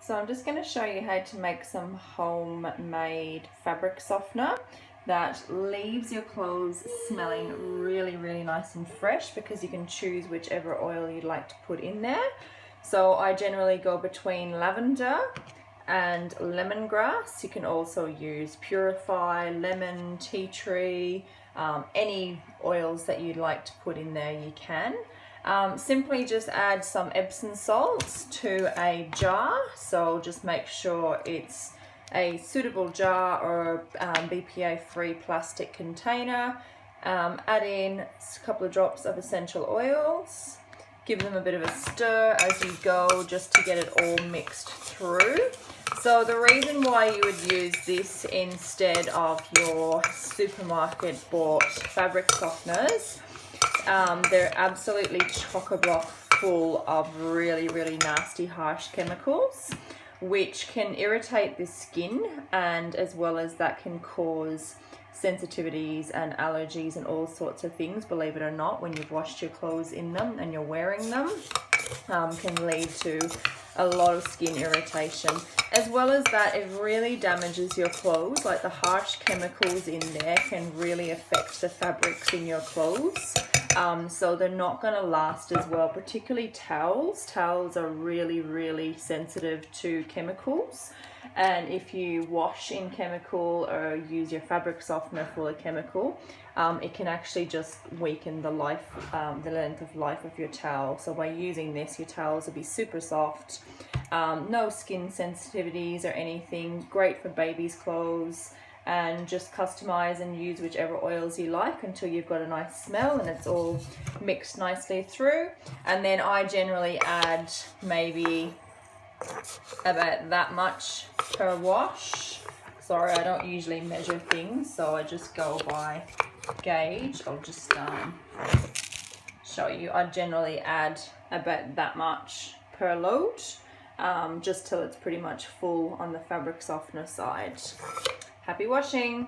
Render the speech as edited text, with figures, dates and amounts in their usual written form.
So I'm just going to show you how to make some homemade fabric softener that leaves your clothes smelling really, really nice and fresh, because you can choose whichever oil you'd like to put in there. So I generally go between lavender and lemongrass. You can also use purify, lemon, tea tree, any oils that you'd like to put in there you can. Simply just add some Epsom salts to a jar, so just make sure it's a suitable jar or BPA free plastic container. Add in a couple of drops of essential oils, give them a bit of a stir as you go just to get it all mixed through. So the reason why you would use this instead of your supermarket bought fabric softeners, they're absolutely chock-a-block full of really, really nasty, harsh chemicals, which can irritate the skin, and as well as that can cause sensitivities and allergies and all sorts of things, believe it or not, when you've washed your clothes in them and you're wearing them. Can lead to a lot of skin irritation. As well as that, it really damages your clothes. Like, the harsh chemicals in there can really affect the fabrics in your clothes. So they're not going to last as well, particularly towels. Towels are really, really sensitive to chemicals. And if you wash in chemical or use your fabric softener full of chemical, it can actually just weaken the length of life of your towel. So by using this, your towels will be super soft, no skin sensitivities or anything. Great for babies' clothes, and just customize and use whichever oils you like until you've got a nice smell and it's all mixed nicely through. And then I generally add maybe about that much per wash. Sorry, I don't usually measure things, so I just go by gauge. I'll just show you. I generally add about that much per load, just till it's pretty much full on the fabric softener side. Happy washing!